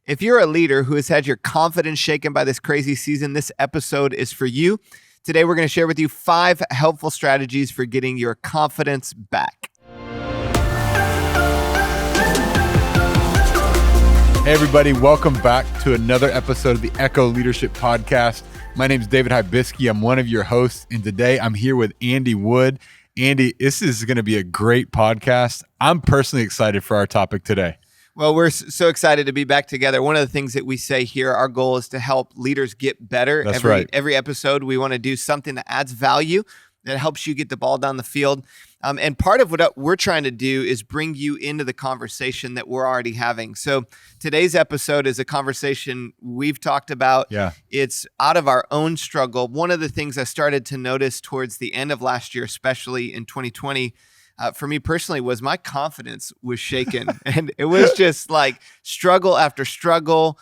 If you're a leader who has had your confidence shaken by this crazy season, this episode is for you. Today, we're going to share with you 5 helpful strategies for getting your confidence back. Hey everybody, welcome back to another episode of the Echo Leadership Podcast. My name is David Hibisky. I'm one of your hosts, and today I'm here with Andy Wood. Andy, this is going to be a great podcast. I'm personally excited for our topic today. Well, we're so excited to be back together. One of the things that we say here, our goal is to help leaders get better. That's right. Every episode, we want to do something that adds value, that helps you get the ball down the field. And part of what we're trying to do is bring you into the conversation that we're already having. So today's episode is a conversation we've talked about. Yeah. It's out of our own struggle. One of the things I started to notice towards the end of last year, especially in 2020, for me personally, was my confidence was shaken. And it was just like struggle after struggle,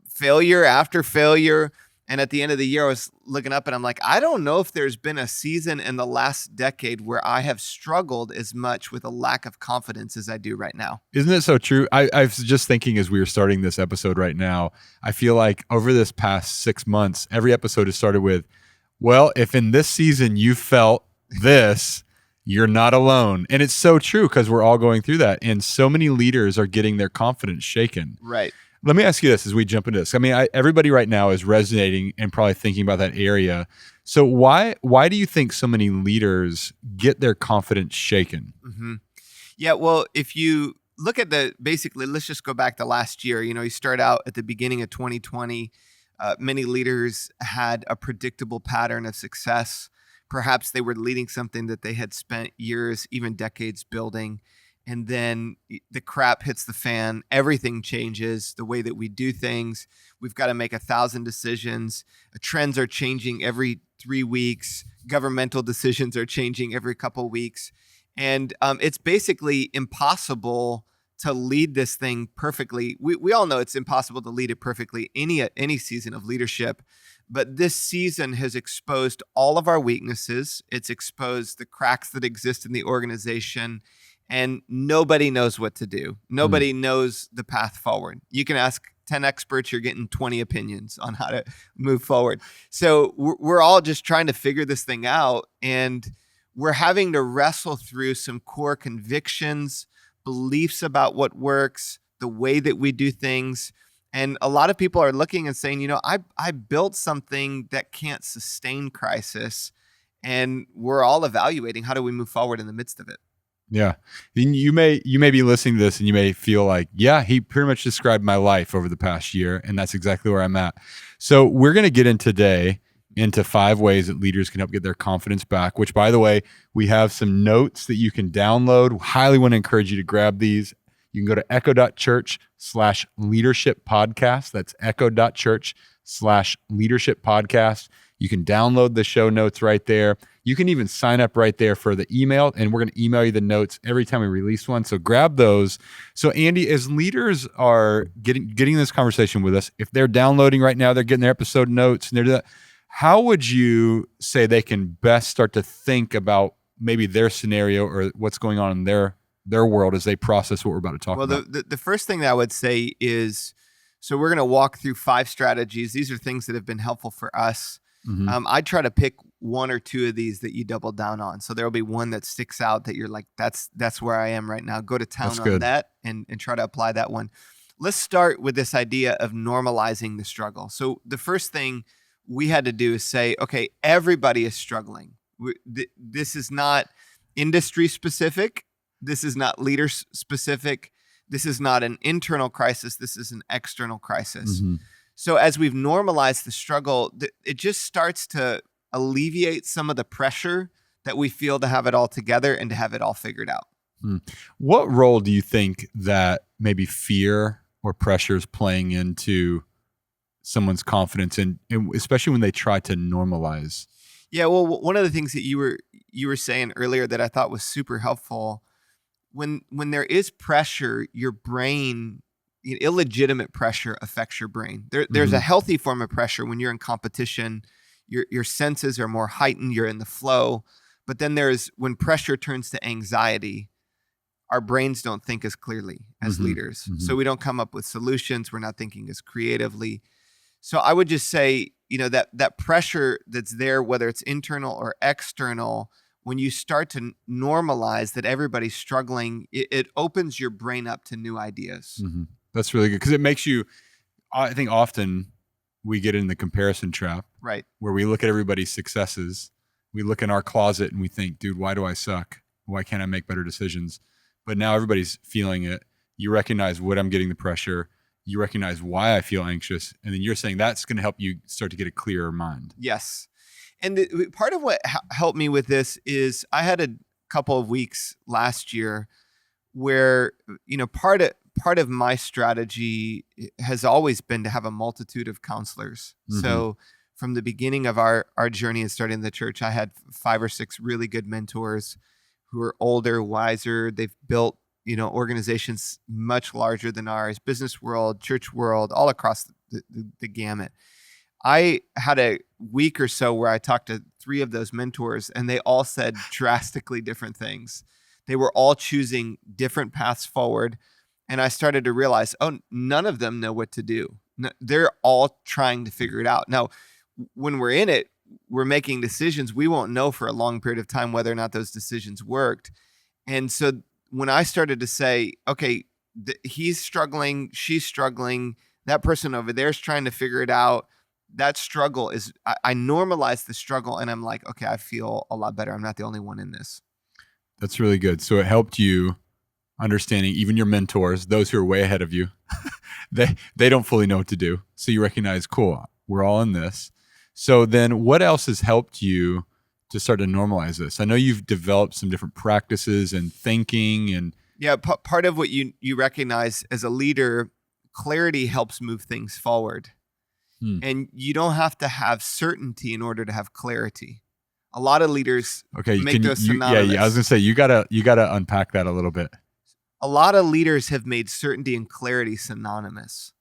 failure after failure. And at the end of the year, I was looking up and I'm like, I don't know if there's been a season in the last decade where I have struggled as much with a lack of confidence as I do right now. Isn't it so true? I was just thinking as we were starting this episode right now, I feel like over this past 6 months, every episode has started with, well, if in this season you felt this, you're not alone. And it's so true because we're all going through that. And so many leaders are getting their confidence shaken. Right. Let me ask you this as we jump into this. I mean, everybody right now is resonating and probably thinking about that area. So why do you think so many leaders get their confidence shaken? Mm-hmm. Yeah, well, if you look at basically, let's just go back to last year. You start out at the beginning of 2020. Many leaders had a predictable pattern of success. Perhaps they were leading something that they had spent years, even decades building. And then the crap hits the fan. Everything changes. The way that we do things. We've got to make 1,000 decisions. Trends are changing every 3 weeks. Governmental decisions are changing every couple weeks. And it's basically impossible to lead this thing perfectly. We all know it's impossible to lead it perfectly any season of leadership. But this season has exposed all of our weaknesses. It's exposed the cracks that exist in the organization. And nobody knows what to do. Nobody knows the path forward. You can ask 10 experts, you're getting 20 opinions on how to move forward. So we're all just trying to figure this thing out. And we're having to wrestle through some core convictions, beliefs about what works, the way that we do things. And a lot of people are looking and saying, I built something that can't sustain crisis. And we're all evaluating how do we move forward in the midst of it. Yeah. And you may be listening to this and you may feel like, yeah, he pretty much described my life over the past year. And that's exactly where I'm at. So we're going to get in today into 5 ways that leaders can help get their confidence back, which, by the way, we have some notes that you can download. Highly want to encourage you to grab these. You can go to Echo.Church/leadership podcast. That's Echo.Church/leadership podcast. You can download the show notes right there. You can even sign up right there for the email, and we're going to email you the notes every time we release one. So grab those. So Andy, as leaders are getting this conversation with us, if they're downloading right now, they're getting their episode notes, and they're doing that, how would you say they can best start to think about maybe their scenario or what's going on in their world as they process what we're about to talk about? Well, the first thing that I would say is, so we're going to walk through 5 strategies. These are things that have been helpful for us. Mm-hmm. I try to pick 1 or 2 of these that you double down on. So there'll be one that sticks out that you're like, that's where I am right now. Go to town on that and try to apply that one. Let's start with this idea of normalizing the struggle. So the first thing we had to do is say, okay, everybody is struggling. This is not industry specific. This is not leader specific. This is not an internal crisis. This is an external crisis. Mm-hmm. So as we've normalized the struggle, it just starts to alleviate some of the pressure that we feel to have it all together and to have it all figured out. What role do you think that maybe fear or pressure is playing into someone's confidence, and especially when they try to normalize? Yeah, well, one of the things that you were saying earlier that I thought was super helpful, when there is pressure, your brain, illegitimate pressure affects your brain. There's a healthy form of pressure when you're in competition. Your senses are more heightened. You're in the flow. But then there's when pressure turns to anxiety, our brains don't think as clearly as Mhm. leaders. Mhm. So we don't come up with solutions. We're not thinking as creatively. So I would just say, that pressure that's there, whether it's internal or external, when you start to normalize that everybody's struggling, it opens your brain up to new ideas. Mhm. That's really good because it makes you. I think often we get in the comparison trap Right. where we look at everybody's successes. We look in our closet and we think, dude, why do I suck? Why can't I make better decisions? But now everybody's feeling it. You recognize what I'm getting the pressure. You recognize why I feel anxious. And then you're saying that's going to help you start to get a clearer mind. Yes. And part of what helped me with this is I had a couple of weeks last year where, part of my strategy has always been to have a multitude of counselors. Mhm. So from the beginning of our journey and starting the church, I had 5 or 6 really good mentors who are older, wiser. They've built, organizations much larger than ours, business world, church world, all across the gamut. I had a week or so where I talked to 3 of those mentors, and they all said drastically different things. They were all choosing different paths forward. And I started to realize, none of them know what to do. They're all trying to figure it out. Now, when we're in it, we're making decisions. We won't know for a long period of time whether or not those decisions worked. And so when I started to say, okay, he's struggling, she's struggling, that person over there is trying to figure it out. That struggle is, I normalize the struggle, and I'm like, okay, I feel a lot better. I'm not the only one in this. That's really good. So it helped you understanding even your mentors, those who are way ahead of you, they don't fully know what to do. So you recognize, cool, we're all in this. So then what else has helped you to start to normalize this? I know you've developed some different practices and thinking and Yeah, part of what you recognize as a leader, clarity helps move things forward. And you don't have to have certainty in order to have clarity. A lot of leaders make those synonymous. I was gonna say you gotta unpack that a little bit. A lot of leaders have made certainty and clarity synonymous.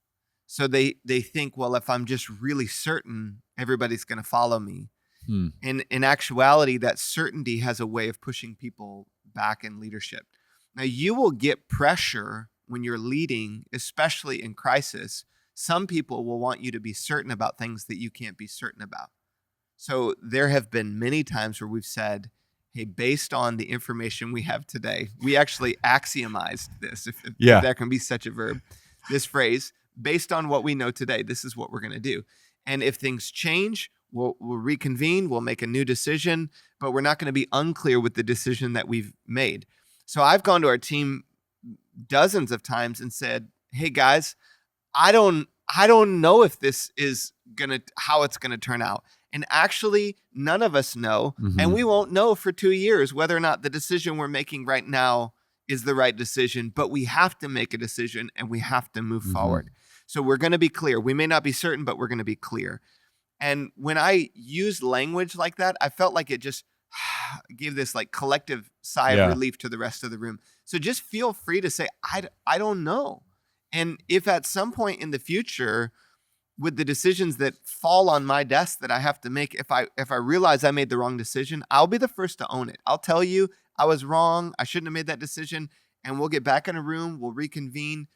So they think, well, if I'm just really certain, everybody's going to follow me. And in actuality, that certainty has a way of pushing people back in leadership. Now, you will get pressure when you're leading, especially in crisis. Some people will want you to be certain about things that you can't be certain about. So there have been many times where we've said, hey, based on the information we have today, we actually axiomized this, if there can be such a verb, this phrase, based on what we know today, this is what we're going to do. And if things change, we'll reconvene, we'll make a new decision, but we're not going to be unclear with the decision that we've made. So I've gone to our team dozens of times and said, hey guys, I don't know if this is how it's gonna turn out. And actually, none of us know, and we won't know for 2 years whether or not the decision we're making right now is the right decision. But we have to make a decision, and we have to move forward. So we're going to be clear. We may not be certain, but we're going to be clear. And when I used language like that, I felt like it just gave this like collective sigh of relief to the rest of the room. So just feel free to say, I don't know. And if at some point in the future, with the decisions that fall on my desk that I have to make, if I realize I made the wrong decision, I'll be the first to own it. I'll tell you I was wrong. I shouldn't have made that decision. And we'll get back in a room. We'll reconvene.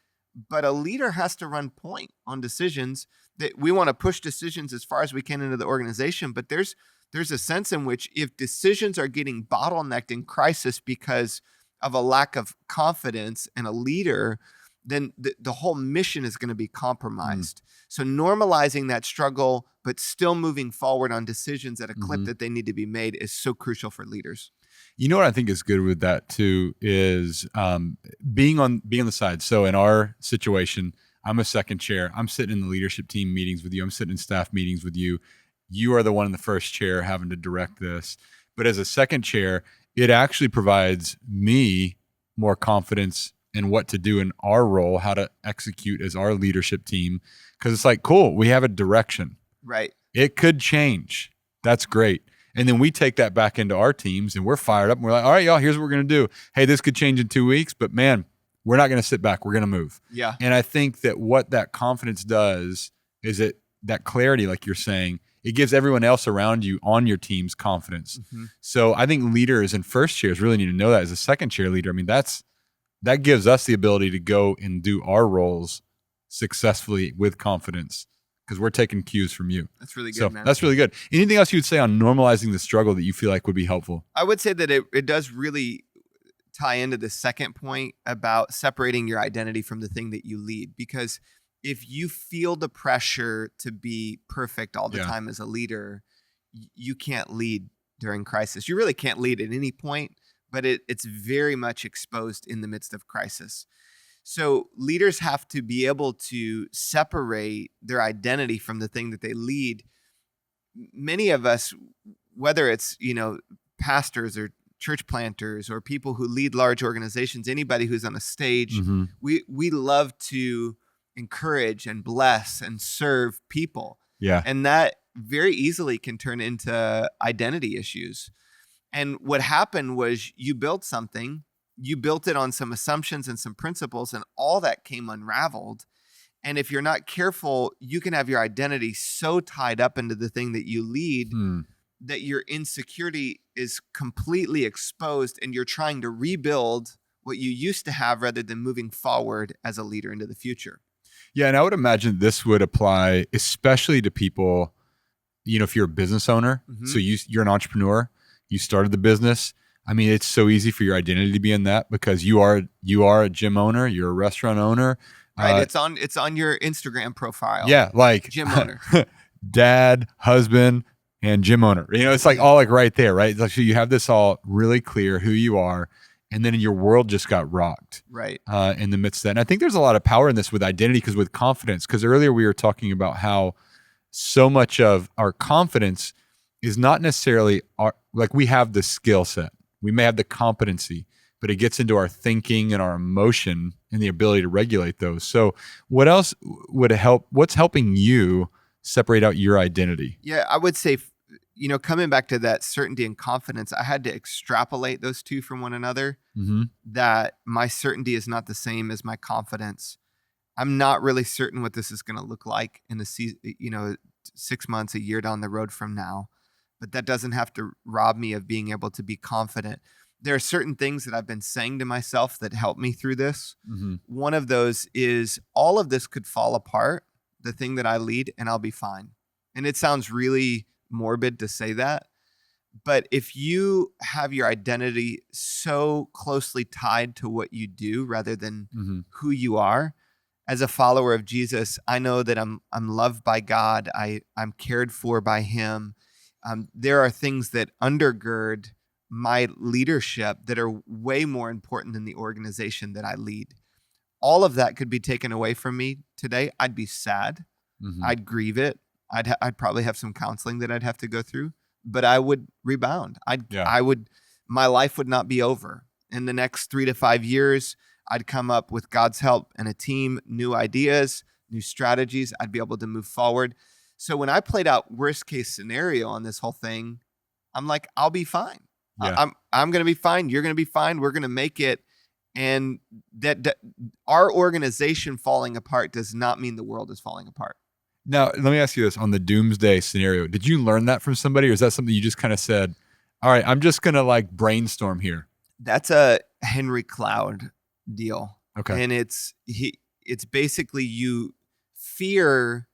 But a leader has to run point on decisions. That we want to push decisions as far as we can into the organization. But there's a sense in which if decisions are getting bottlenecked in crisis because of a lack of confidence in a leader, then the whole mission is going to be compromised. So normalizing that struggle, but still moving forward on decisions at a clip that they need to be made is so crucial for leaders. You know what I think is good with that too is being on the side. So in our situation, I'm a second chair. I'm sitting in the leadership team meetings with you. I'm sitting in staff meetings with you. You are the one in the first chair having to direct this. But as a second chair, it actually provides me more confidence in what to do in our role, how to execute as our leadership team. Because it's like, cool, we have a direction. Right. It could change. That's great. And then we take that back into our teams and we're fired up and we're like, all right, y'all, here's what we're going to do. Hey, this could change in 2 weeks, but man, we're not going to sit back. We're going to move. Yeah. And I think that what that confidence does is that clarity, like you're saying, it gives everyone else around you on your team's confidence. So I think leaders and first chairs really need to know that. As a second chair leader, I mean, that's that gives us the ability to go and do our roles successfully with confidence because we're taking cues from you. That's really good, So man. that's really good. Anything else you would say on normalizing the struggle that you feel like would be helpful? I would say that it does really tie into the second point about separating your identity from the thing that you lead. Because if you feel the pressure to be perfect all the time as a leader, you can't lead during crisis. You really can't lead at any point, but it's very much exposed in the midst of crisis. So leaders have to be able to separate their identity from the thing that they lead. Many of us, whether it's, pastors or church planters or people who lead large organizations, anybody who's on a stage, we love to encourage and bless and serve people. Yeah. And that very easily can turn into identity issues. And what happened was you built something, you built it on some assumptions and some principles, and all that came unraveled. And if you're not careful, you can have your identity so tied up into the thing that you lead that your insecurity is completely exposed and you're trying to rebuild what you used to have rather than moving forward as a leader into the future. Yeah. And I would imagine this would apply especially to people, if you're a business owner, so you're an entrepreneur, you started the business. I mean, it's so easy for your identity to be in that because you are a gym owner, you're a restaurant owner. Right. It's on your Instagram profile. Yeah. Like gym owner, dad, husband, and gym owner. It's like all like right there, right? It's like, so you have this all really clear who you are. And then your world just got rocked right? In the midst of that. And I think there's a lot of power in this with identity because with confidence, because earlier we were talking about how so much of our confidence is not necessarily like we have the skill set. We may have the competency, but it gets into our thinking and our emotion and the ability to regulate those. So what else would help? What's helping you separate out your identity? Yeah, I would say, coming back to that certainty and confidence, I had to extrapolate those two from one another, that my certainty is not the same as my confidence. I'm not really certain what this is going to look like in the 6 months, a year down the road from now, but that doesn't have to rob me of being able to be confident. There are certain things that I've been saying to myself that help me through this. One of those is all of this could fall apart, the thing that I lead, and I'll be fine. And it sounds really morbid to say that, but if you have your identity so closely tied to what you do rather than who you are, as a follower of Jesus, I know that I'm loved by God. I'm cared for by Him. There are things that undergird my leadership that are way more important than the organization that I lead. All of that could be taken away from me today. I'd be sad. I'd grieve it. I'd probably have some counseling that I'd have to go through, but I would rebound. My life would not be over. In the next 3 to 5 years, I'd come up with God's help and a team, new ideas, new strategies. I'd be able to move forward. So when I played out worst case scenario on this whole thing, I'm like, I'll be fine. Yeah. I'm going to be fine. You're going to be fine. We're going to make it. And that our organization falling apart does not mean the world is falling apart. Now, let me ask you this on the Doomsday Scenario. Did you learn that from somebody or is that something you just kind of said, all right, I'm just going to like brainstorm here? That's a Henry Cloud deal. Okay. And it's basically fear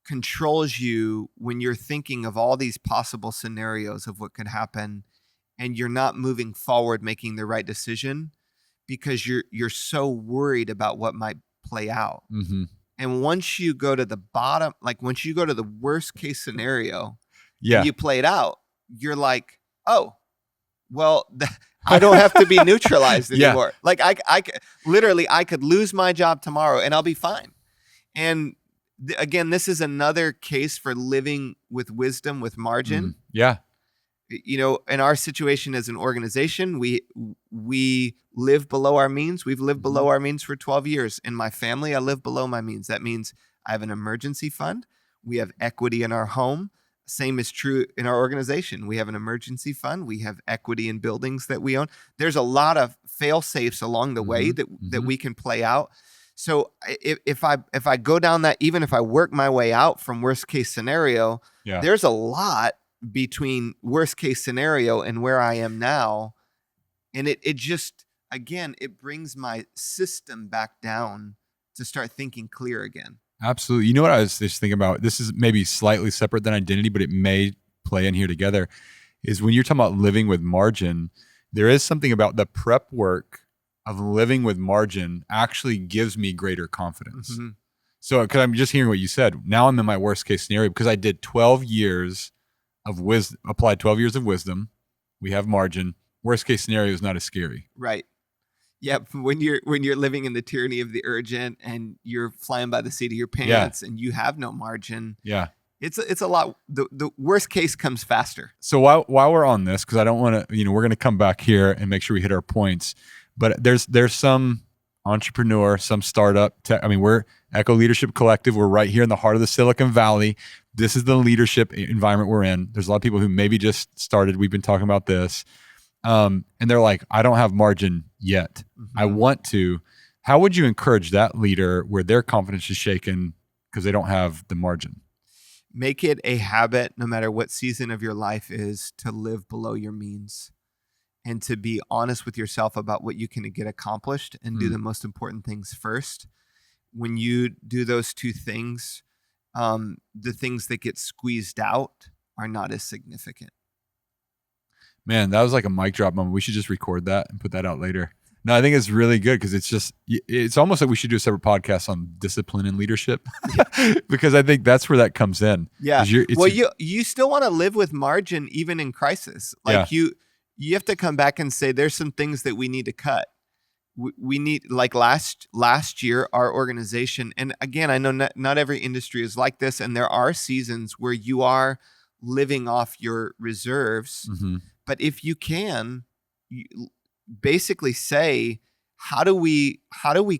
controls you when you're thinking of all these possible scenarios of what could happen and you're not moving forward, making the right decision because you're so worried about what might play out. And once you go to the bottom, like once you go to the worst case scenario, and you play it out, you're like, oh, well, I don't have to be neutralized anymore. Like I could lose my job tomorrow and I'll be fine. And again, this is another case for living with wisdom, with margin. In our situation as an organization, we live below our means. We've lived below our means for 12 years. In my family, I live below my means. That means I have an emergency fund. We have equity in our home. Same is true in our organization. We have an emergency fund. We have equity in buildings that we own. There's a lot of fail safes along the way that we can play out. So if I go down that, even if I work my way out from worst case scenario, there's a lot between worst case scenario and where I am now. And it just, again, it brings my system back down to start thinking clear again. Absolutely. You know what I was just thinking about? This is maybe slightly separate than identity, but it may play in here together. Is when you're talking about living with margin, there is something about the prep work of living with margin actually gives me greater confidence. Mm-hmm. So, because I'm just hearing what you said, now I'm in my worst case scenario because I did 12 years of wisdom, applied 12 years of wisdom. We have margin. Worst case scenario is not as scary. Right. Yeah. When you're living in the tyranny of the urgent and you're flying by the seat of your pants and you have no margin. Yeah. It's a lot. The worst case comes faster. So while we're on this, because I don't want to, we're going to come back here and make sure we hit our points. But there's some entrepreneur, some startup. We're Echo Leadership Collective. We're right here in the heart of the Silicon Valley. This is the leadership environment we're in. There's a lot of people who maybe just started. We've been talking about this, and they're like, I don't have margin yet. Mm-hmm. I want to. How would you encourage that leader where their confidence is shaken because they don't have the margin? Make it a habit, no matter what season of your life is, to live below your means and to be honest with yourself about what you can get accomplished and do the most important things first. When you do those two things, the things that get squeezed out are not as significant. Man, that was like a mic drop moment. We should just record that and put that out later. No, I think it's really good because it's almost like we should do a separate podcast on discipline and leadership because I think that's where that comes in. Yeah. You still want to live with margin even in crisis. Like you have to come back and say, there's some things that we need to cut. We need, like last year, our organization, and again, I know not every industry is like this, and there are seasons where you are living off your reserves. Mm-hmm. But if you can, basically say, how do we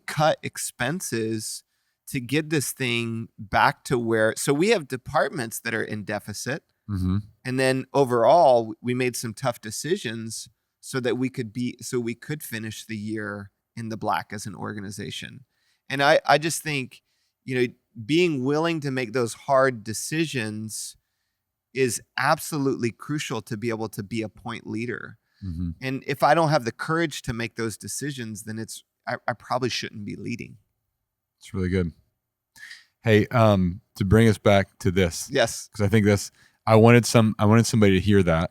cut expenses to get this thing back to where, so we have departments that are in deficit. Mm-hmm. And then overall we made some tough decisions so that we could finish the year in the black as an organization. And I just think, being willing to make those hard decisions is absolutely crucial to be able to be a point leader. Mm-hmm. And if I don't have the courage to make those decisions, then I probably shouldn't be leading. It's really good. Hey, to bring us back to this. Yes. Because I think I wanted somebody to hear that.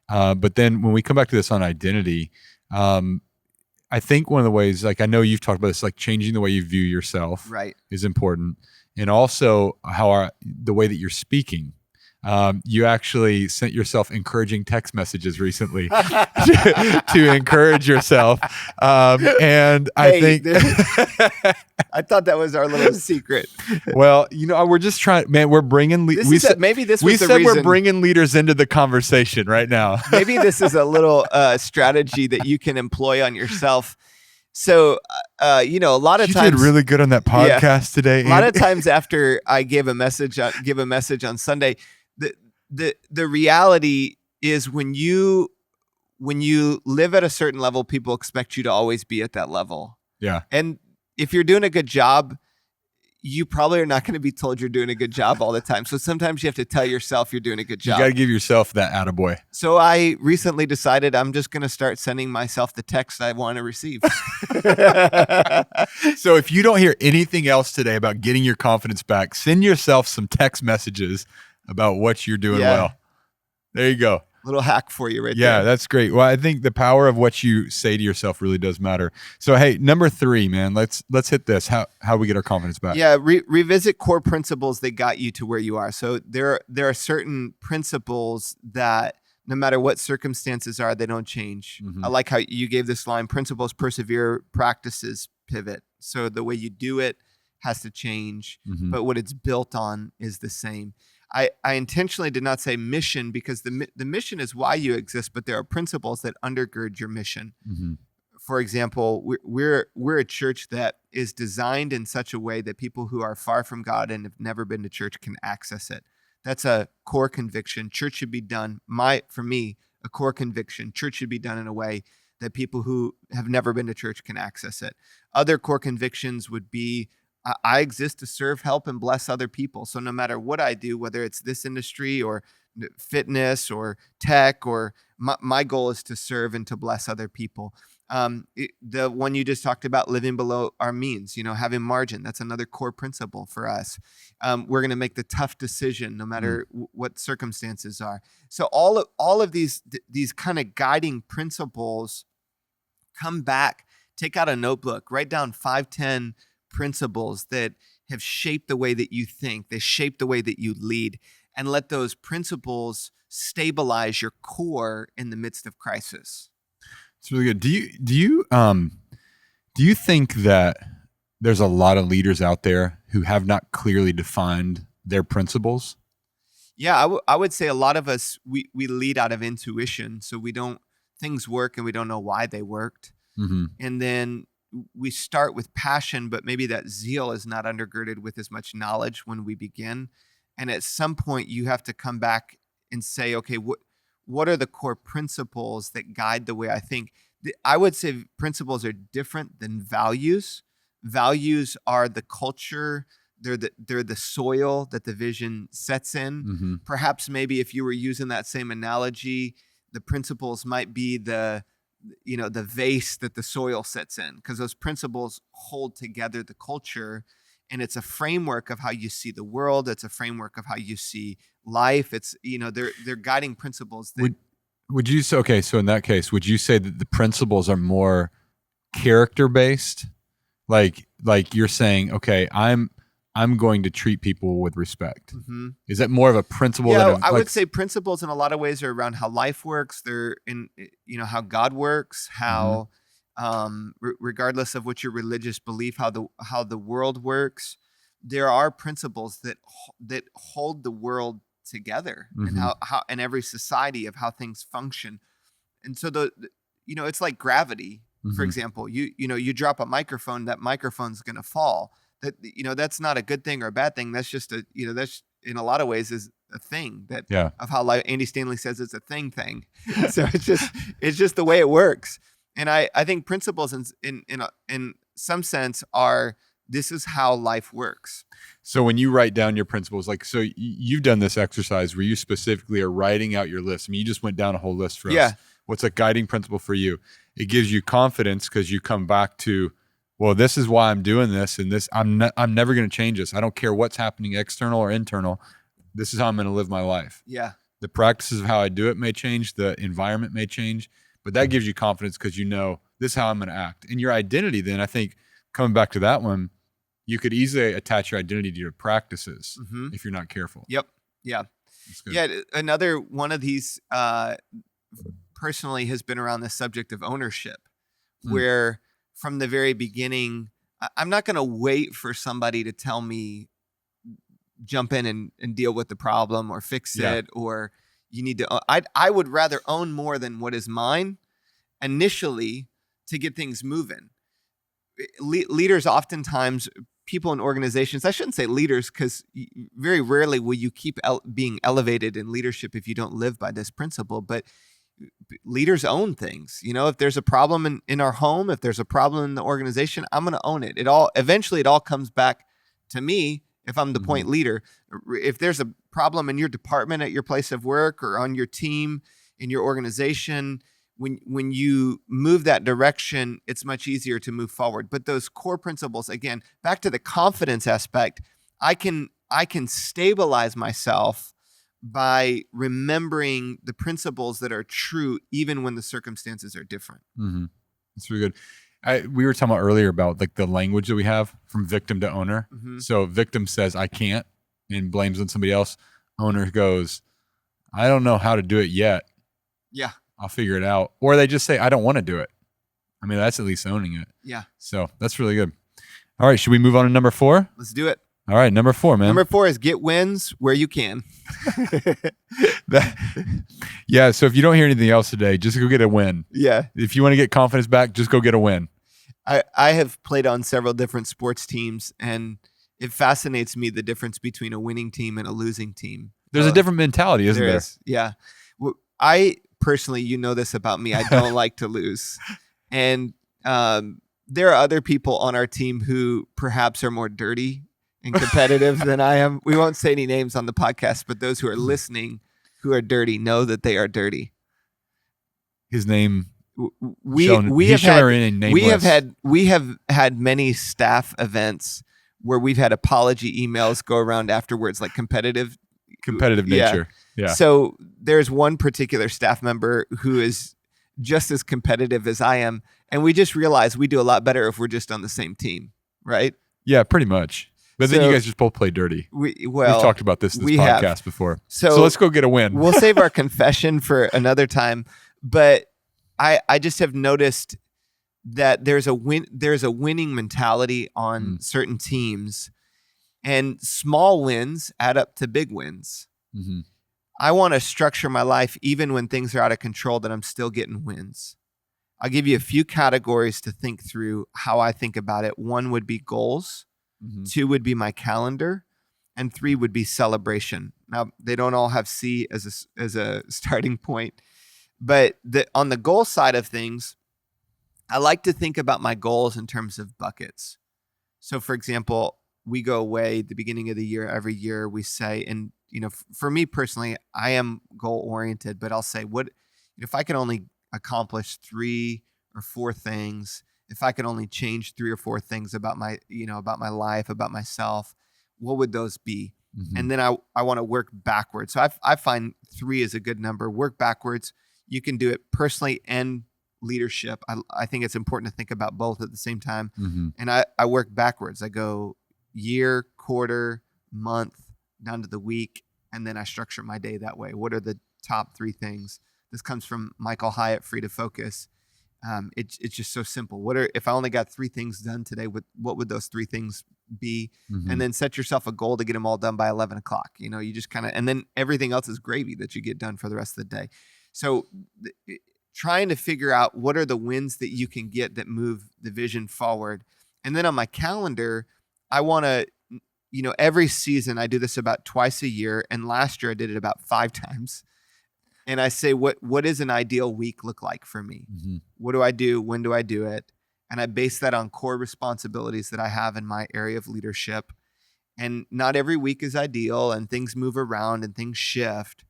But then when we come back to this on identity, I think one of the ways, like I know you've talked about this, like changing the way you view yourself is important. And also the way that you're speaking. You actually sent yourself encouraging text messages recently to encourage yourself. And I think I thought that was our little secret. Well, we're just trying, man, we're bringing, we're bringing leaders into the conversation right now. Maybe this is a little strategy that you can employ on yourself. So, a lot of times you did really good on that podcast today. A lot of times after I give a message on Sunday, the reality is when you live at a certain level, people expect you to always be at that level. Yeah. And if you're doing a good job, you probably are not going to be told you're doing a good job all the time. So sometimes you have to tell yourself you're doing a good job. You got to give yourself that attaboy. So I recently decided I'm just going to start sending myself the text I want to receive. So if you don't hear anything else today about getting your confidence back, send yourself some text messages about what you're doing well. There you go. Little hack for you right there. Yeah, that's great. Well, I think the power of what you say to yourself really does matter. So, hey, number 3, man, let's hit this. How we get our confidence back. Yeah, revisit core principles that got you to where you are. So there are certain principles that no matter what circumstances are, they don't change. Mm-hmm. I like how you gave this line, principles persevere, practices pivot. So the way you do it has to change, but what it's built on is the same. I intentionally did not say mission because the mission is why you exist, but there are principles that undergird your mission. Mm-hmm. For example, we're a church that is designed in such a way that people who are far from God and have never been to church can access it. That's a core conviction. Church should be done. For me, a core conviction. Church should be done in a way that people who have never been to church can access it. Other core convictions would be, I exist to serve, help, and bless other people. So no matter what I do, whether it's this industry or fitness or tech, or my goal is to serve and to bless other people. The one you just talked about, living below our means, having margin, that's another core principle for us. We're going to make the tough decision no matter what circumstances are. So all of these kind of guiding principles, come back, take out a notebook, write down 5-10 principles that have shaped the way that you think, they shape the way that you lead, and let those principles stabilize your core in the midst of crisis. It's really good. Do you think that there's a lot of leaders out there who have not clearly defined their principles? Yeah, I would say a lot of us, we lead out of intuition. So things work and we don't know why they worked. Mm-hmm. And then we start with passion, but maybe that zeal is not undergirded with as much knowledge when we begin. And at some point you have to come back and say, okay, what are the core principles that guide the way I think? I would say principles are different than values. Values are the culture. They're the soil that the vision sets in. Mm-hmm. Perhaps maybe if you were using that same analogy, the principles might be the vase that the soil sits in, because those principles hold together the culture. And it's a framework of how you see the world. It's a framework of how you see life. It's, they're guiding principles. Would you say, okay, so in that case, would you say that the principles are more character based? Like you're saying, okay, I'm going to treat people with respect. Mm-hmm. Is that more of a principle? Yeah, I would say principles in a lot of ways are around how life works. They're in, how God works, how, regardless of what your religious belief, how the world works, there are principles that hold the world together, and how in every society of how things function. And so it's like gravity, for example. You drop a microphone, that microphone's going to fall. That's not a good thing or a bad thing. That's just that's in a lot of ways is a thing of how Andy Stanley says it's a thing. So it's just the way it works. And I think principles in some sense are, this is how life works. So when you write down your principles, so you've done this exercise where you specifically are writing out your list. I mean, you just went down a whole list for us. What's a guiding principle for you? It gives you confidence because you come back to, well, this is why I'm doing this, and this I'm never going to change this. I don't care what's happening, external or internal. This is how I'm going to live my life. Yeah. The practices of how I do it may change, the environment may change, but that gives you confidence because this is how I'm going to act. And your identity then, I think, coming back to that one, you could easily attach your identity to your practices if you're not careful. Yep. Yeah. Yeah. Another one of these personally has been around the subject of ownership, where from the very beginning, I'm not going to wait for somebody to tell me, jump in and deal with the problem or fix it, or you need to, I would rather own more than what is mine initially to get things moving. Leaders oftentimes, people in organizations, I shouldn't say leaders, because very rarely will you keep being elevated in leadership if you don't live by this principle, but leaders own things. If there's a problem in our home, if there's a problem in the organization, I'm going to own it. Eventually it all comes back to me if I'm the point leader. If there's a problem in your department, at your place of work, or on your team, in your organization, when you move that direction, it's much easier to move forward. But those core principles, again, back to the confidence aspect, I can stabilize myself by remembering the principles that are true even when the circumstances are different. That's really good. We were talking about earlier about the language that we have from victim to owner. So victim says, I can't, and blames on somebody else. Owner goes, I don't know how to do it yet. Yeah. I'll figure it out. Or they just say, I don't want to do it. I mean, that's at least owning it. Yeah. So that's really good. All right. Should we move on to number 4? Let's do it. All right. Number 4, man. Number 4 is get wins where you can. Yeah. So if you don't hear anything else today, just go get a win. Yeah. If you want to get confidence back, just go get a win. I have played on several different sports teams, and it fascinates me the difference between a winning team and a losing team. There's a different mentality, isn't there? Yeah. Well, I personally, this about me, I don't like to lose. And there are other people on our team who perhaps are more dirty and competitive than I am. We won't say any names on the podcast, but those who are listening who are dirty know that they are dirty. His name. We have had many staff events where we've had apology emails go around afterwards, like competitive nature. Yeah. So there's one particular staff member who is just as competitive as I am, and we just realized we do a lot better if we're just on the same team, right? Yeah, pretty much. But then you guys just both play dirty. We've talked about this podcast before. So let's go get a win. We'll save our confession for another time. But I just have noticed that there's a winning mentality on certain teams, and small wins add up to big wins. Mm-hmm. I want to structure my life even when things are out of control, that I'm still getting wins. I'll give you a few categories to think through how I think about it. 1 would be goals. 2 would be my calendar, and 3 would be celebration. Now, they don't all have C as a starting point, but on the goal side of things, I like to think about my goals in terms of buckets. So, for example, we go away at the beginning of the year. Every year we say, and for me personally, I am goal oriented, but I'll say, what if I can only accomplish 3 or 4 things? If I could only change 3 or 4 things about my life, about myself, what would those be? And then I want to work backwards. So I find 3 is a good number. Work backwards. You can do it personally and leadership. I think it's important to think about both at the same time. And I work backwards. I go year, quarter, month, down to the week, and then I structure my day that way. What are the top 3 things? This comes from Michael Hyatt, Free to Focus. It's just so simple. If I only got 3 things done today, what would those 3 things be? And then set yourself a goal to get them all done by 11 o'clock. You just kind of, and then everything else is gravy that you get done for the rest of the day. So trying to figure out what are the wins that you can get that move the vision forward. And then on my calendar, I want to, every season I do this about twice a year. And last year I did it about 5 times. And I say, what does an ideal week look like for me? What do I do? When do I do it? And I base that on core responsibilities that I have in my area of leadership. And not every week is ideal, and things move around and things shift.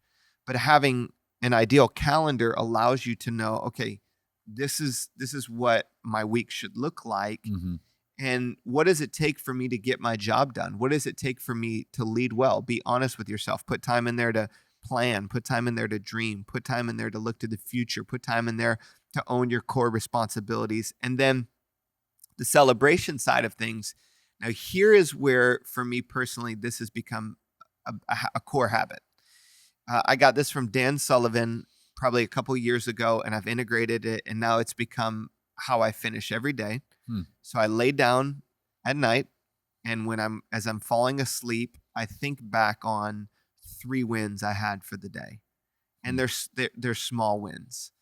But having an ideal calendar allows you to know, okay, this is what my week should look like. And what does it take for me to get my job done? What does it take for me to lead well? Be honest with yourself. Put time in there to plan, put time in there to dream, put time in there to look to the future, put time in there to own your core responsibilities. And then the celebration side of things. Now, here is where, for me personally, this has become a core habit. I got this from Dan Sullivan probably a couple years ago, and I've integrated it, and now it's become how I finish every day. So I lay down at night, and as I'm falling asleep, I think back on 3 wins I had for the day. And they're small wins.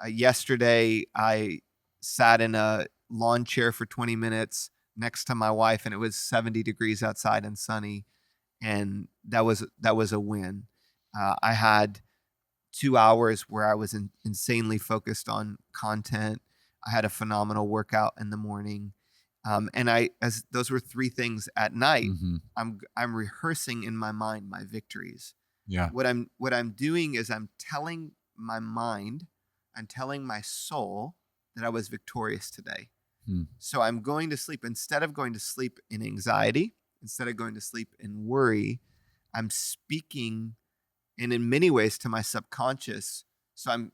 Yesterday, I sat in a lawn chair for 20 minutes next to my wife, and it was 70 degrees outside and sunny. And that was a win. I had 2 hours where I was insanely focused on content. I had a phenomenal workout in the morning. And as those were 3 things at night, I'm rehearsing in my mind my victories. Yeah. What I'm doing is I'm telling my mind, I'm telling my soul that I was victorious today. So I'm going to sleep. Instead of going to sleep in anxiety, instead of going to sleep in worry, I'm speaking, and in many ways, to my subconscious. So I'm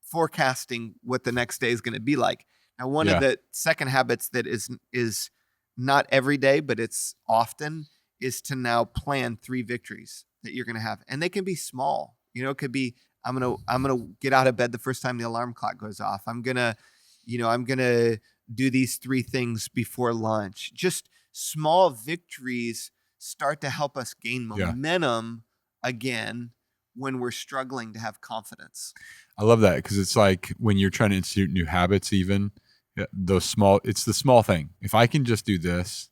forecasting what the next day is going to be like. Now, one of the second habits that is not every day, but it's often, is to now plan 3 victories that you're going to have. And they can be small. It could be, I'm going to get out of bed the first time the alarm clock goes off. I'm going to do these 3 things before lunch. Just small victories start to help us gain momentum again when we're struggling to have confidence. I love that, because it's like when you're trying to institute new habits, even it's the small thing. If I can just do this,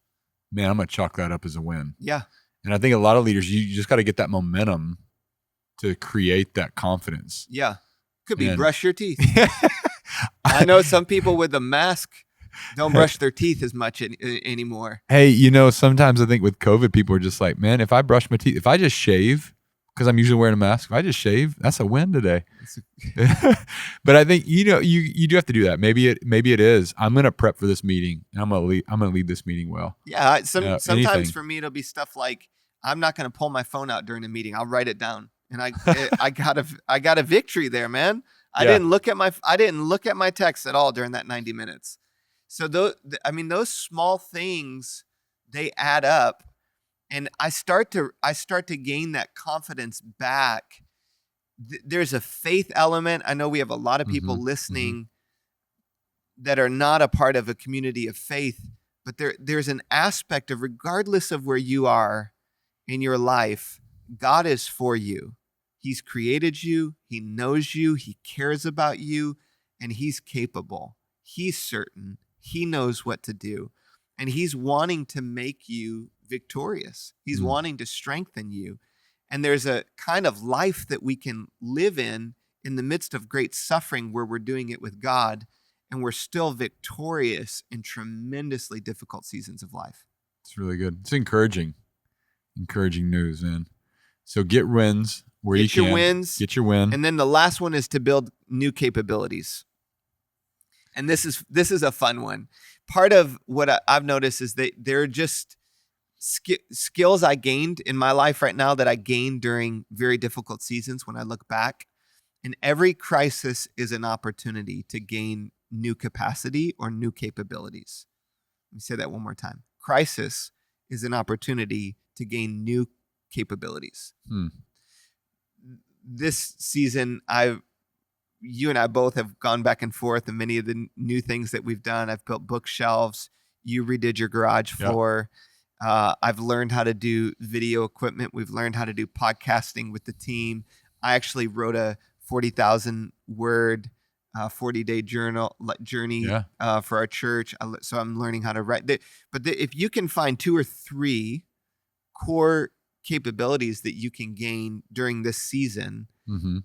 man, I'm going to chalk that up as a win. Yeah. And I think a lot of leaders, you just got to get that momentum to create that confidence. Yeah. Could be brush your teeth. I know some people with a mask don't brush their teeth as much anymore. Hey, sometimes I think with COVID, people are just like, man, if I brush my teeth, if I just shave, because I'm usually wearing a mask. If I just shave, that's a win today. But I think you do have to do that. Maybe it is. I'm gonna prep for this meeting, and I'm gonna lead this meeting well. Yeah, sometimes Anything. for me it'll be stuff like I'm not gonna pull my phone out during a meeting. I'll write it down, and I got a victory there, man. I didn't look at my text at all during that 90 minutes. So those small things, they add up, and I start to gain that confidence back. There's a faith element. I know we have a lot of people listening that are not a part of a community of faith, but there's an aspect of, regardless of where you are in your life, God is for you. He's created you. He knows you. He cares about you, and he's capable. He's certain. He knows what to do, and he's wanting to make you victorious. He's wanting to strengthen you. And there's a kind of life that we can live in the midst of great suffering, where we're doing it with God, and we're still victorious in tremendously difficult seasons of life. It's really good. It's encouraging news, man. So get wins where you can. Get your win. And then the last one is to build new capabilities. And this is a fun one. Part of what I've noticed is that there are just skills I gained in my life right now that I gained during very difficult seasons when I look back. And every crisis is an opportunity to gain new capacity or new capabilities. Let me say that one more time. Crisis is an opportunity to gain new capabilities. This season, you and I both have gone back and forth in many of the new things that we've done. I've built bookshelves. You redid your garage floor. Yep. I've learned how to do video equipment. We've learned how to do podcasting with the team. I actually wrote a 40,000 word 40-day journey for our church. So I'm learning how to write. If you can find 2 or 3 core capabilities that you can gain during this season,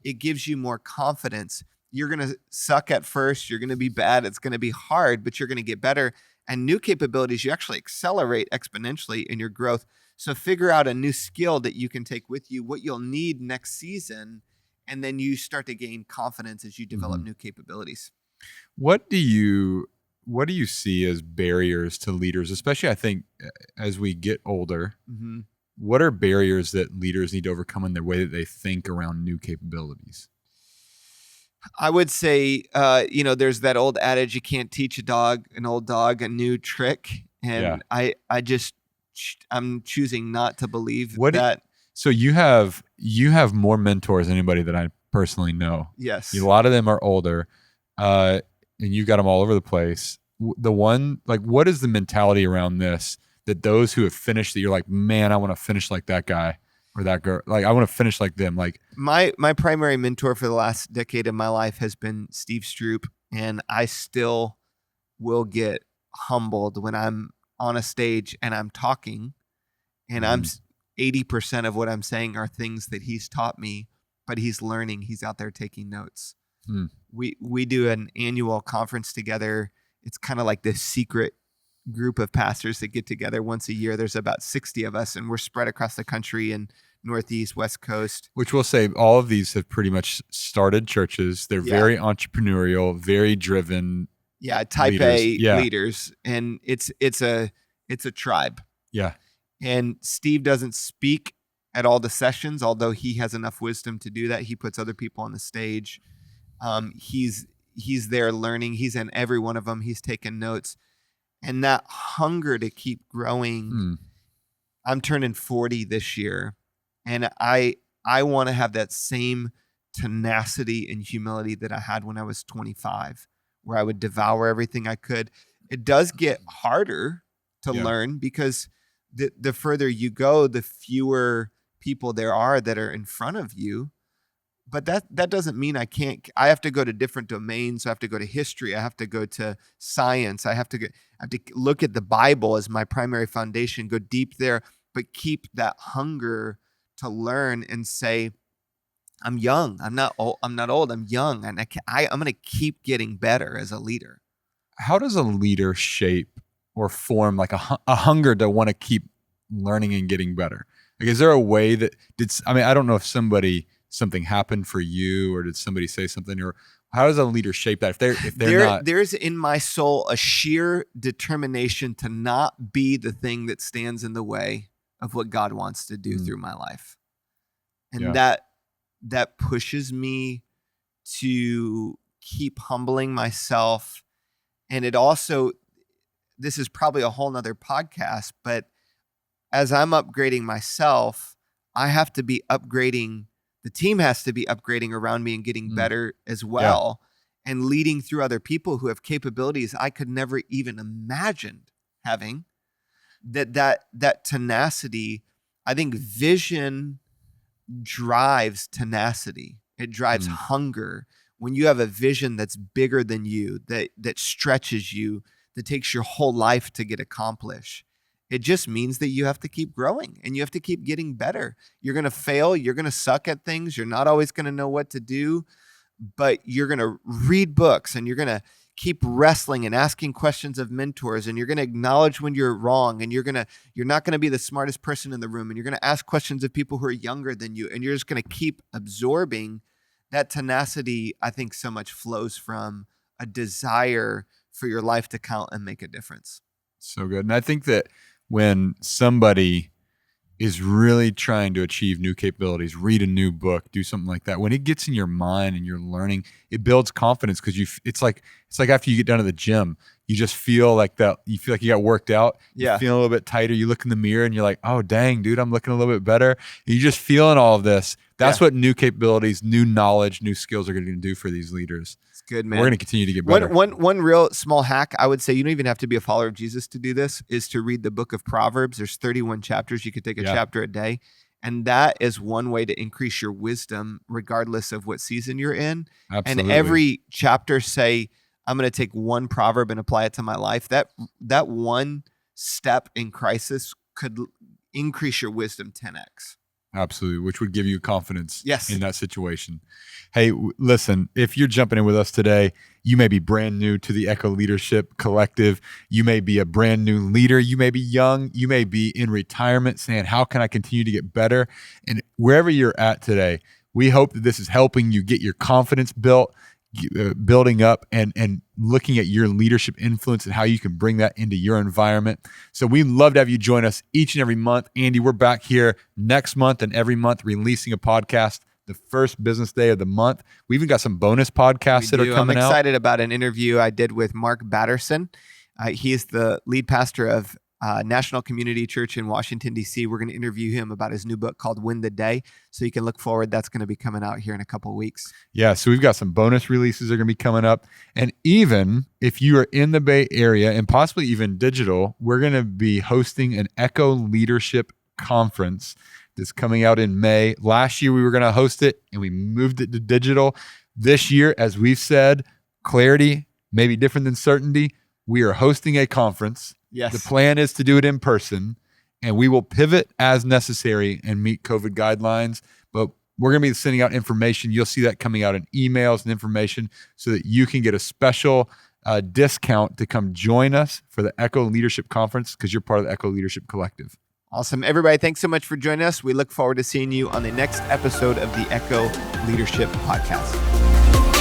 it gives you more confidence. You're going to suck at first. You're going to be bad. It's going to be hard, but you're going to get better. And new capabilities, you actually accelerate exponentially in your growth. So figure out a new skill that you can take with you, what you'll need next season, and then you start to gain confidence as you develop new capabilities. What do you see as barriers to leaders, especially I think as we get older? What are barriers that leaders need to overcome in their way that they think around new capabilities? I would say, there's that old adage, you can't teach an old dog a new trick. And I'm choosing not to believe that. So you have more mentors than anybody that I personally know. Yes. A lot of them are older, and you got them all over the place. What is the mentality around this, that those who have finished, that you're like, man, I want to finish like that guy or that girl. Like, I want to finish like them. Like, my primary mentor for the last decade of my life has been Steve Stroop, and I still will get humbled when I'm on a stage and I'm talking, and I'm 80% of what I'm saying are things that he's taught me, but he's learning. He's out there taking notes. We do an annual conference together. It's kind of like this secret group of pastors that get together once a year. There's about 60 of us, and we're spread across the country and Northeast, West Coast. Which we'll say all of these have pretty much started churches. They're very entrepreneurial, very driven. Yeah, type A leaders. And it's a tribe. Yeah. And Steve doesn't speak at all the sessions, although he has enough wisdom to do that. He puts other people on the stage. He's there learning. He's in every one of them. He's taking notes. And that hunger to keep growing. I'm turning 40 this year, and I want to have that same tenacity and humility that I had when I was 25, where I would devour everything I could. It does get harder to learn, because the further you go, the fewer people there are that are in front of you. But that doesn't mean I have to go to different domains. I have to go to history. I have to go to science. I have to look at the Bible as my primary foundation, go deep there, but keep that hunger to learn and say, I'm young. I'm not old. I'm young. And I'm going to keep getting better as a leader. How does a leader shape or form like a hunger to want to keep learning and getting better? Like, is there a way that I don't know if something happened for you, or did somebody say something, or how does a leader shape that? If they're not, there's in my soul a sheer determination to not be the thing that stands in the way of what God wants to do through my life. And that pushes me to keep humbling myself. And it also, this is probably a whole nother podcast, but as I'm upgrading myself, I have to be upgrading, the team has to be upgrading around me and getting better as well, and leading through other people who have capabilities I could never even imagine having. That tenacity, I think vision drives tenacity. It drives hunger. When you have a vision that's bigger than you, that stretches you, that takes your whole life to get accomplished, it just means that you have to keep growing and you have to keep getting better. You're going to fail. You're going to suck at things. You're not always going to know what to do, but you're going to read books and you're going to keep wrestling and asking questions of mentors, and you're going to acknowledge when you're wrong, and you're not going to be the smartest person in the room, and you're going to ask questions of people who are younger than you, and you're just going to keep absorbing. That tenacity, I think, so much flows from a desire for your life to count and make a difference. So good. And I think that when somebody is really trying to achieve new capabilities, read a new book, do something like that, when it gets in your mind and you're learning, it builds confidence, because it's like after you get done at the gym, you just feel like that. You feel like you got worked out. You feel a little bit tighter. You look in the mirror and you're like, oh, dang, dude, I'm looking a little bit better. And you're just feeling all of this. That's what new capabilities, new knowledge, new skills are going to do for these leaders. It's good, man. We're going to continue to get better. One real small hack, I would say, you don't even have to be a follower of Jesus to do this, is to read the Book of Proverbs. There's 31 chapters. You could take a chapter a day. And that is one way to increase your wisdom, regardless of what season you're in. Absolutely. And every chapter say, I'm going to take one proverb and apply it to my life. That one step in crisis could increase your wisdom 10x. Absolutely, which would give you confidence Yes. in that situation. Hey, listen, if you're jumping in with us today, you may be brand new to the Echo Leadership Collective. You may be a brand new leader. You may be young. You may be in retirement saying, how can I continue to get better? And wherever you're at today, we hope that this is helping you get your confidence building up and looking at your leadership influence and how you can bring that into your environment. So we'd love to have you join us each and every month. Andy, we're back here next month and every month releasing a podcast the first business day of the month. We even got some bonus podcasts that are coming out. I'm excited about an interview I did with Mark Batterson. He is the lead pastor of National Community Church in Washington, D.C. We're going to interview him about his new book called Win the Day. So you can look forward. That's going to be coming out here in a couple of weeks. Yeah, so we've got some bonus releases that are going to be coming up. And even if you are in the Bay Area and possibly even digital, we're going to be hosting an Echo Leadership Conference that's coming out in May. Last year, we were going to host it and we moved it to digital. This year, as we've said, clarity may be different than certainty. We are hosting a conference. Yes. The plan is to do it in person, and we will pivot as necessary and meet COVID guidelines. But we're going to be sending out information. You'll see that coming out in emails and information so that you can get a special discount to come join us for the Echo Leadership Conference, because you're part of the Echo Leadership Collective. Awesome. Everybody, thanks so much for joining us. We look forward to seeing you on the next episode of the Echo Leadership Podcast.